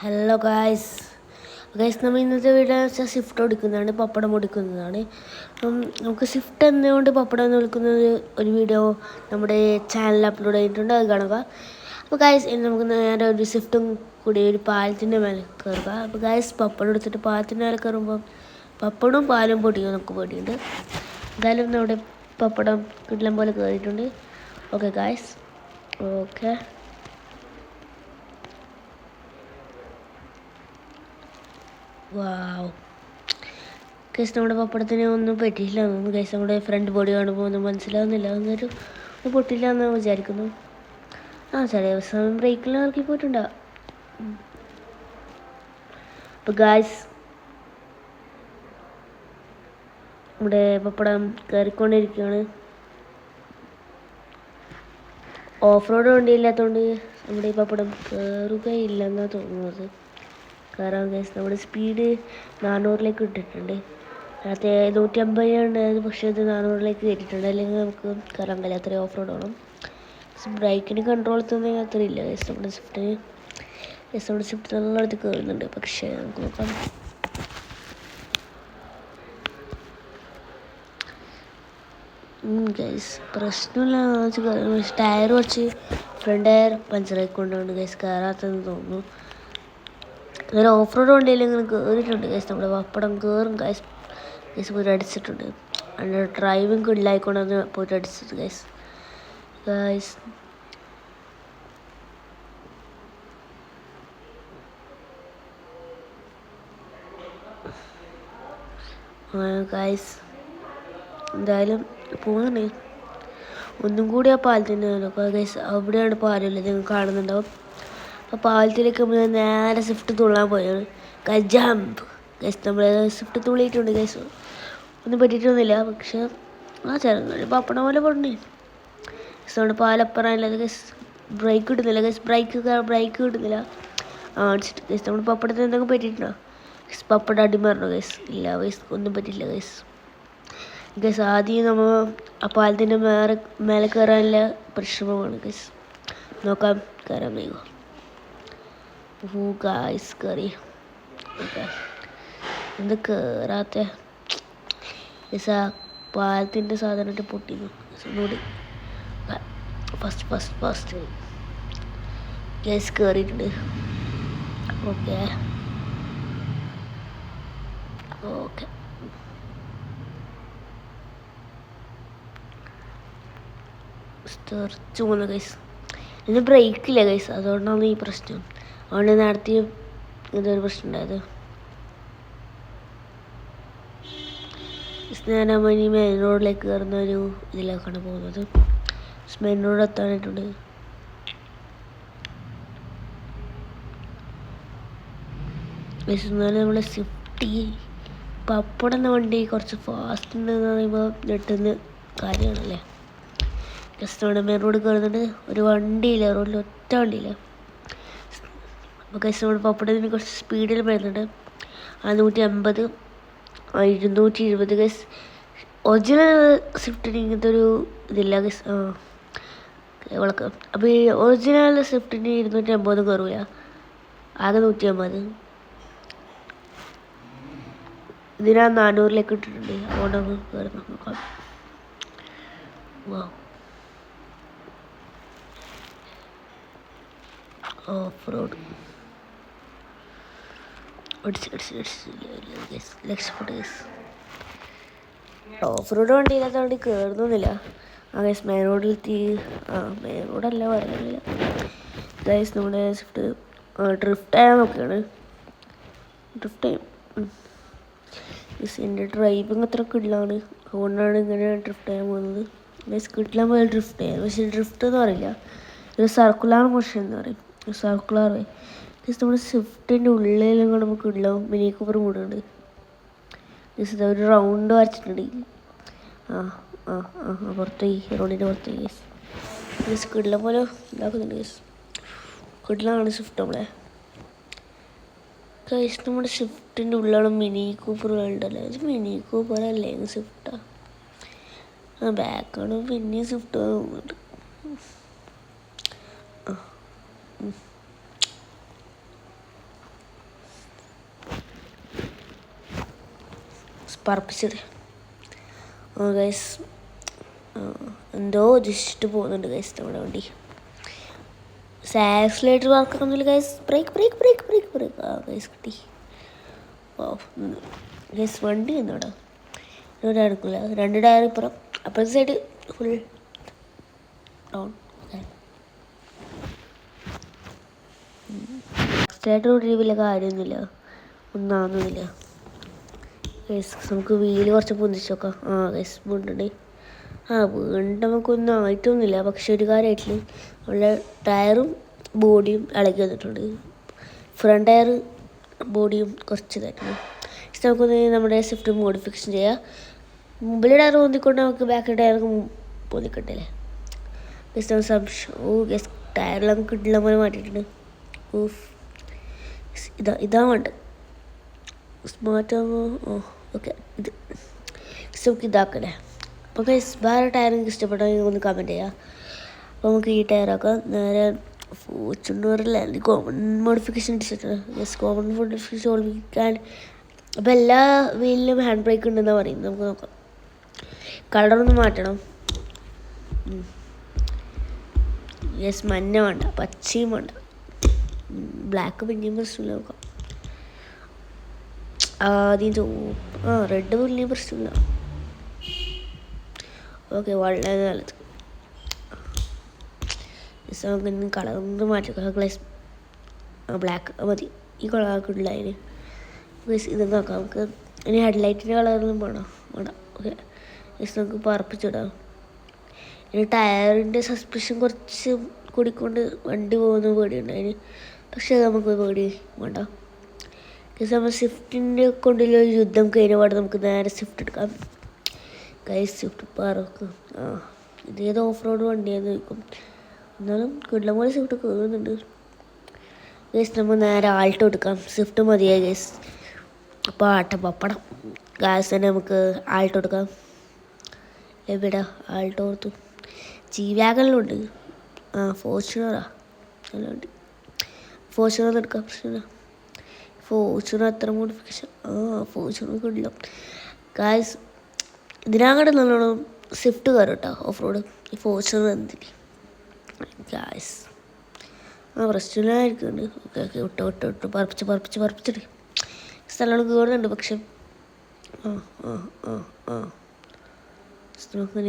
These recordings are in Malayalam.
ഹലോ ഗായ്സ് നമ്മൾ ഇന്നത്തെ വീഡിയോ വെച്ചാൽ സ്വിഫ്റ്റ് ഓടിക്കുന്നതാണ്, പപ്പടം ഓടിക്കുന്നതാണ്. നമുക്ക് സ്വിഫ്റ്റ് എന്തുകൊണ്ട് പപ്പടം എന്ന് വിളിക്കുന്നത് ഒരു വീഡിയോ നമ്മുടെ ചാനലിൽ അപ്ലോഡ് ചെയ്തിട്ടുണ്ട്, അത് കാണുക. അപ്പോൾ ഗായ്സ് ഇന്ന് നമുക്ക് നേരെ ഒരു സ്വിഫ്റ്റും കൂടി ഒരു പാലത്തിൻ്റെ മേലെ കയറുക. അപ്പോൾ ഗായ്സ് പപ്പടം എടുത്തിട്ട് പാലത്തിൻ്റെ മേലെ കയറുമ്പോൾ പപ്പടവും പാലും പൊട്ടിക്കാൻ നമുക്ക് പേടിയുണ്ട്. എന്തായാലും നമ്മുടെ പപ്പടം കിട്ടലും പോലെ കയറിയിട്ടുണ്ട്. Okay guys, okay. വാവ് കേസ്, നമ്മുടെ പപ്പടത്തിന് ഒന്നും പറ്റിയില്ല തോന്നുന്നു. കേസ് നമ്മുടെ ഫ്രണ്ട് ബോഡി കാണുമ്പോൾ ഒന്നും മനസ്സിലാവുന്നില്ല, എന്നൊരു പൊട്ടില്ല എന്ന് വിചാരിക്കുന്നു. ചില ദിവസം ബ്രേക്കിൽ ഇറക്കി പോയിട്ടുണ്ടാവും. അപ്പോൾ ഗായ്സ് നമ്മുടെ പപ്പടം കയറിക്കൊണ്ടിരിക്കുകയാണ്. ഓഫ് റോഡ് വണ്ടിയില്ലാത്തതുകൊണ്ട് നമ്മുടെ ഈ പപ്പടം കയറുകയില്ലെന്നാണ് തോന്നുന്നത്. കാരണം ഗൈസ് നമ്മുടെ സ്പീഡ് 400ലേക്ക് ഇട്ടിട്ടുണ്ട്. നേരത്തെ 150 ഉണ്ടായത്, പക്ഷേ അത് 400ലേക്ക് കയറ്റിയിട്ടുണ്ട്. അല്ലെങ്കിൽ നമുക്ക് കയറാൻ കഴിയില്ല, അത്രയും ഓഫ് റോഡ് വേണം. ബ്രേക്കിന് കൺട്രോൾ എത്തുന്നതിന് അത്ര ഇല്ല ഗൈസ് നമ്മുടെ സ്വിഫ്റ്റിന്. നമ്മുടെ സ്വിഫ്റ്റ് നല്ലയിടത്ത് കയറുന്നുണ്ട്, പക്ഷേ നമുക്ക് നോക്കാം. ഗൈസ് പ്രശ്നമില്ല, ടയർ കുറച്ച് ഫ്രണ്ട് ടയർ പഞ്ചറായിക്കൊണ്ടാണ് ഗൈസ് കയറാത്തതെന്ന് തോന്നുന്നു. അങ്ങനെ ഓഫ് റോഡ് വണ്ടിയിൽ ഇങ്ങനെ കയറിയിട്ടുണ്ട് ഗൈസ്. നമ്മുടെ പപ്പടം കയറും ഗൈസ്. പോയിട്ട് അടിച്ചിട്ടുണ്ട്. അതിൻ്റെ ഡ്രൈവിങ് കില്ലായിക്കൊണ്ടാണ് പോയിട്ട് അടിച്ചത് ഗൈസ്. ഗൈസ് എന്തായാലും പോകുന്നുണ്ട്. ഒന്നും കൂടി ആ പാലത്തിൻ്റെ ഗൈസ്, അവിടെയാണ് പാലമില്ല, നിങ്ങൾ കാണുന്നുണ്ടാവും. ആ പാലത്തിലേക്ക് നമ്മൾ നേരെ സ്വിഫ്റ്റ് തുള്ളാൻ പോയാണ്. ജമ്പ് ഗൈസ്, നമ്മൾ സ്വിഫ്റ്റ് തുള്ളിയിട്ടുണ്ട് ഗൈസ്. ഒന്നും പറ്റിയിട്ടൊന്നുമില്ല, പക്ഷേ ചെറുങ്ങനെ പപ്പടം പോലെ പൊണ്ണി. നമ്മുടെ പാലപ്പറാനില്ല ഗൈസ്. ബ്രേക്ക് കിട്ടുന്നില്ല ഗൈസ്, ബ്രേക്ക് കിട്ടുന്നില്ല. അടിച്ചിട്ട് ഗൈസ് നമ്മുടെ പപ്പടത്തിന് എന്തെങ്കിലും പറ്റിയിട്ടുണ്ടോ ഗൈസ്? പപ്പടം അടിമാറണോ ഗൈസ്? ഇല്ല ഗൈസ്, ഒന്നും പറ്റിയില്ല ഗൈസ്. ആദ്യം നമ്മൾ ആ പാലത്തിൻ്റെ മേലെ കയറാനുള്ള പരിശ്രമമാണ് ഗൈസ്. നോക്കാം കയറാൻ കഴിയുമോ. ഗായ്സ് കയറി. എന്ത് കയറാത്ത ആ പാലത്തിൻ്റെ സാധനമായിട്ട് പൊട്ടിന്നു. ഒന്നുകൂടി ഫസ്റ്റ് ഗൈസ് കയറിയിട്ടുണ്ട്. ഓക്കെ തെറിച്ചു പോകുന്നു ഗൈസ്. ഇതിന് ബ്രേക്കില്ല ഗൈസ്, അതുകൊണ്ടാണ് ഈ പ്രശ്നം. അതുകൊണ്ട് നേരത്തെ ഇതൊരു പ്രശ്നം ഉണ്ടായത്. ഞാൻ ഇനി മെയിൻ റോഡിലേക്ക് കയറുന്ന ഒരു ഇതിലേക്കാണ് പോകുന്നത്. മെയിൻ റോഡ് എത്താനായിട്ടുണ്ട്. എന്നാലും നമ്മളെ സ്വിഫ്റ്റ് പപ്പടം എന്ന വണ്ടി കുറച്ച് ഫാസ്റ്റ് ഉണ്ടെന്ന് പറയുമ്പോൾ ഞെട്ടുന്ന കാര്യമാണല്ലേ. ജസ്റ്റ് അവിടെ മെയിൻ റോഡ് കയറുന്നുണ്ട്. ഒരു വണ്ടിയില്ല റോഡിൽ, ഒറ്റ വണ്ടിയില്ല. അപ്പോൾ ഗൈസ് നമ്മുടെ പപ്പടത്തിന് കുറച്ച് സ്പീഡിൽ വരുന്നുണ്ട്. 150, 220 ഗൈസ്. ഒറിജിനൽ സ്വിഫ്റ്റിന് ഇങ്ങനത്തെ ഒരു ഇതില്ല ഗൈസ്. വിളക്ക്. അപ്പോൾ ഈ ഒറിജിനൽ സ്വിഫ്റ്റിന് 250 കയറില്ല, ആകെ 150. ഇതിനാ 400ലേക്ക് ഇട്ടിട്ടുണ്ട്, അതുകൊണ്ടാണ് കയറുന്നത്. നോക്കാം. ഓഫ് റോഡ് രക്ഷപ്പെട്ടു ഗൈസ്. ഓഫ് റോഡ് വണ്ടി ഇല്ലാത്ത വണ്ടി കയറുന്നില്ല. ഗൈസ് മെയിൻ റോഡിലെത്തി. മെയിൻ റോഡല്ല പറയുന്നില്ല ഗൈസ്. നമ്മുടെ സ്വിഫ്റ്റ് ഡ്രിഫ്റ്റ് ചെയ്യാൻ നോക്കുകയാണ്. ഡ്രിഫ്റ്റ് ചെയ്യും ഗൈസ്. എൻ്റെ ഡ്രൈവിങ് അത്ര കിടിലാണ്, അതുകൊണ്ടാണ് ഇങ്ങനെ ഡ്രിഫ്റ്റ് ചെയ്യാൻ പോകുന്നത് ഗൈസ്. കിടിലാൻ പോലെ ഡ്രിഫ്റ്റ് ചെയ്യാൻ, പക്ഷേ ഡ്രിഫ്റ്റ് എന്ന് പറയില്ല, ഒരു സർക്കുലർ മോഷൻ എന്ന് പറയും. സർക്കുലർ വേ ജസ്റ്റ് നമ്മുടെ സ്വിഫ്റ്റിൻ്റെ ഉള്ളിലും കൂടെ നമുക്ക് ഇടലാവും. മിനി കൂപ്പർ കൂടുന്നുണ്ട് ജസ്റ്റ് ഒരു റൗണ്ട് വരച്ചിട്ടുണ്ട്. പുറത്തേക്ക് റോഡിൻ്റെ പുറത്തേക്ക് ജസ്റ്റ് കിടില പോലെ ഇതാക്കുന്നുണ്ട് ഗൈസ്. കിടിലാണ് സ്വിഫ്റ്റ് നമ്മളെ ഗൈസ്. നമ്മുടെ സ്വിഫ്റ്റിൻ്റെ ഉള്ളിലാണ് മിനി കൂപ്പറുകളുണ്ടല്ലോ. ഇത് മിനി കൂപ്പർ അല്ലേ സ്വിഫ്റ്റാ? ബാക്കാണ് പിന്നെയും സ്വിഫ്റ്റ് തോന്നുന്നുണ്ട്. പറപ്പിച്ചത്. ഗൈസ് എന്തോ ജസ്റ്റ് പോകുന്നുണ്ട് ഗൈസ് നമ്മുടെ വണ്ടി. ആക്സിലേറ്റർ വർക്കൊന്നുമില്ല ഗൈസ്. Brake brake brake brake brake. Guys കിട്ടി. ഗൈസ് വണ്ടി എന്നോടാ എടുക്കില്ല. 2 ടയർ ഇപ്പുറം, അപ്പുറത്തെ സൈഡ് ഫുൾ ഡൗൺ. ആക്സിലേറ്റർ ഓടി വലിയ കാര്യമൊന്നുമില്ല, ഒന്നാകുന്നില്ല ഗൈസ്. നമുക്ക് വീല് കുറച്ച് പൊന്തിച്ച് നോക്കാം. ഗൈസ് വീണ്ടുണ്ട്. വീണ്ടും നമുക്കൊന്നും ആയിട്ടൊന്നുമില്ല. പക്ഷെ ഒരു കാര്യമായിട്ടില്ല, നമ്മുടെ ടയറും ബോഡിയും ഇളകി വന്നിട്ടുണ്ട്. ഫ്രണ്ട് ടയർ ബോഡിയും കുറച്ച് ഇതായിട്ടുണ്ട്. പക്ഷെ നമുക്കൊന്ന് നമ്മുടെ സ്വിഫ്റ്റ് മോഡിഫിക്കേഷൻ ചെയ്യാം. മുമ്പിലെ ടയർ പൊന്തിക്കൊണ്ട് നമുക്ക് ബാക്കിലെ ടയർ പൊന്തിക്കണ്ടല്ലേ. ഗസ് സംശയം. ഗസ് ടയറിൽ നമുക്ക് ഇട്ടുള്ള പോലെ മാറ്റിയിട്ടുണ്ട്. ഇതാ വേണ്ട സ്മാർട്ട്. ഓക്കെ, ഇത് നമുക്ക് ഇതാക്കല്ലേ. അപ്പോൾ ഗൈസ് വേറെ ടയർ നിങ്ങൾക്ക് ഇഷ്ടപ്പെട്ടാൽ ഒന്ന് കമൻറ്റ് ചെയ്യാം. അപ്പോൾ നമുക്ക് ഈ ടയറൊക്കെ നേരെ ഫോർച്യൂണറിലെ കോമൺ മോഡിഫിക്കേഷൻ ഇട്ടിട്ടുണ്ട്. യെസ്, കോമൺ മോഡിഫിക്കേഷൻ ഓടിക്കാൻ. അപ്പോൾ എല്ലാ വീലിലും ഹാൻഡ് ബ്രേക്ക് ഉണ്ടെന്നാണ് പറയുന്നത്. നമുക്ക് നോക്കാം. കളറൊന്ന് മാറ്റണം. യെസ്, മഞ്ഞ വേണ്ട, പച്ചയും വേണ്ട, ബ്ലാക്ക് പിന്നെയും പ്രശ്നമില്ല. നോക്കാം. ആദ്യം റെഡ് പിന്നെയും പ്രശ്നമില്ല. ഓക്കെ, വളരെ നല്ലത്. നമുക്ക് കളറൊന്ന് മാറ്റാം. ഗ്ലാസ് ബ്ലാക്ക് മതി. ഈ കളറൊക്കെ ഉള്ള അതിന് ഇത് നോക്കാം. നമുക്ക് ഇനി ഹെഡ്ലൈറ്റിൻ്റെ കളറിലും വേണം. ഓക്കെ, ജസ്റ്റ് നമുക്ക് പറപ്പിച്ചിടാം. ഇനി ടയറിൻ്റെ സസ്പെൻഷൻ കുറച്ച് കൂടിക്കൊണ്ട് വണ്ടി പോകുന്ന പേടിയുണ്ട് അതിന്. പക്ഷേ നമുക്ക് പേടി വേണ്ട. നമ്മൾ സ്വിഫ്റ്റിൻ്റെ കൊണ്ടുള്ള യുദ്ധം കഴിഞ്ഞ പാട് നമുക്ക് നേരെ സ്വിഫ്റ്റ് എടുക്കാം. ഗൈസ് സ്വിഫ്റ്റ് പറക്കും. ഇതേത് ഓഫ് റോഡ് വണ്ടിയാന്ന് ചോദിക്കും. എന്നാലും കുടുള്ള പോലെ സ്വിഫ്റ്റ് കയറുന്നുണ്ട്. ഗൈസ് നമ്മൾ നേരെ ആൾട്ടോ എടുക്കാം. സ്വിഫ്റ്റ് മതിയായി ഗൈസ്. അപ്പോൾ പപ്പടം ഗാസ് തന്നെ നമുക്ക് ആൾട്ടോ എടുക്കാം. എവിടെ ആൾട്ടോ ഓർത്തു? വാഗണിലുണ്ട്. ഫോർച്യൂണറാ നല്ലുണ്ട്. ഫോർച്യൂണർ എടുക്കാം, പ്രശ്നമില്ല. ഫോർച്യൂണർ അത്ര മോഡിഫിക്കേഷൻ. ഫോർച്യൂണർ കിട്ടില്ല ഗായ്സ്. ഇതിനങ്ങോട്ട് നല്ലോണം സ്വിഫ്റ്റ് കയറും കേട്ടോ ഓഫ് റോഡ്. ഈ ഫോർച്യൂണർ എന്തിന് ഗായ്സ്? പ്രശ്നമില്ലായിരിക്കുന്നുണ്ട്. ഓക്കെ വിട്ട് പറപ്പിച്ചിട്ട് സ്ഥലങ്ങൾ കയറുന്നുണ്ട്. പക്ഷെ നോക്കാൻ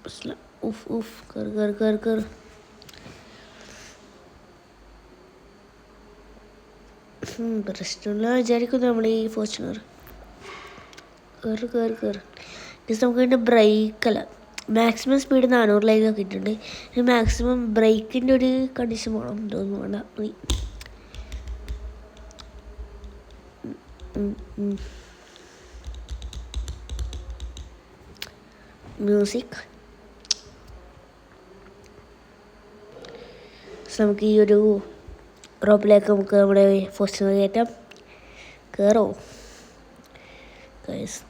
പ്രശ്നമില്ല. കയറി പ്രശ്നമില്ല വിചാരിക്കുന്നു നമ്മൾ ഈ ഫോർച്യൂണർ. കയറി നമുക്ക് ഇതിൻ്റെ ബ്രേക്കല്ല, മാക്സിമം സ്പീഡ് 400 ആക്കിയിട്ടുണ്ട്. ഇനി മാക്സിമം ബ്രേക്കിൻ്റെ ഒരു കണ്ടീഷൻ വേണം. ഇതൊന്നും വേണ്ട. മ്യൂസിക്. നമുക്ക് ഈ ഒരു റോപ്പിലേക്ക് നമുക്ക് നമ്മുടെ ഫോർച്യൂണർ കയറ്റാം. കയറോ ഗൈസ്?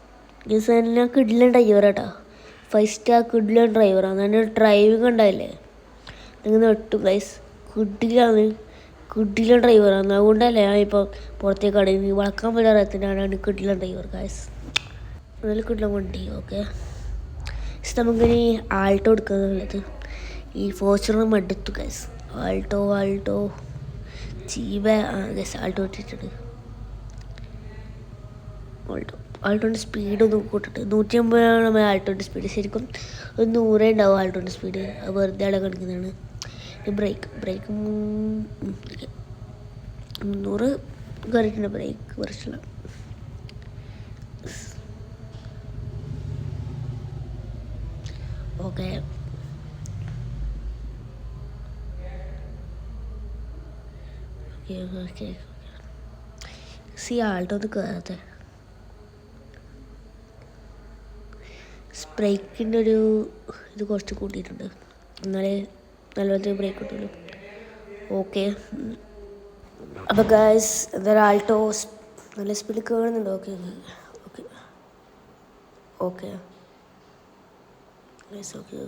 എല്ലാം കിഡിലൻ ഡ്രൈവർ കേട്ടോ. 5 സ്റ്റാർ കിഡിലൻ ഡ്രൈവറാണ്. അതിൻ്റെ ഡ്രൈവിംഗ് ഉണ്ടായില്ലേ, നിങ്ങൾ നെട്ടും ഗൈസ്. കിഡിലൻ ഡ്രൈവറാണ്. അതുകൊണ്ടല്ലേ ഞാൻ ഇപ്പോൾ പുറത്തേക്ക് അടങ്ങി വളക്കാൻ പറ്റാത്തതിനാണ് കിഡിലൻ ഡ്രൈവർ ഗൈസ്. നല്ല കിഡിലൻ വണ്ടി. ഓക്കെ, നമുക്കിനി ആൾട്ടോ എടുക്കാന്നുള്ളത്. ഈ ഫോർച്യൂണർ മടുത്തു ഗൈസ്. ആൾട്ടോ ഗൈസ് ആൾട്ടോ ഇട്ടിട്ടുണ്ട്. ആൾട്ടോൻ്റെ സ്പീഡ് ഒന്ന് കൂട്ടിട്ട് 150 നമ്മൾ ആൾട്ടോൻ്റെ സ്പീഡ്. ശരിക്കും ഒരു 100 ഉണ്ടാവും ആൾട്ടോൻ്റെ സ്പീഡ്. അത് വെറുതെ അവിടെ കാണിക്കുന്നതാണ്. ബ്രേക്ക് 100 കയറിയിട്ടുണ്ട്. Break കുറച്ചുള്ള okay. ആൾട്ടോ ഒന്ന് കയറത്തെ. ബ്രേക്കിൻ്റെ ഒരു ഇത് കുറച്ച് കൂട്ടിയിട്ടുണ്ട്, എന്നാലേ നല്ലപോലെ ബ്രേക്ക് കിട്ടുള്ളൂ. ഓക്കെ, അപ്പോൾ ഗായ്സ് എന്തായാലും ആൾട്ടോ നല്ല സ്പീഡിൽ കയറുന്നുണ്ട്. Okay guys, okay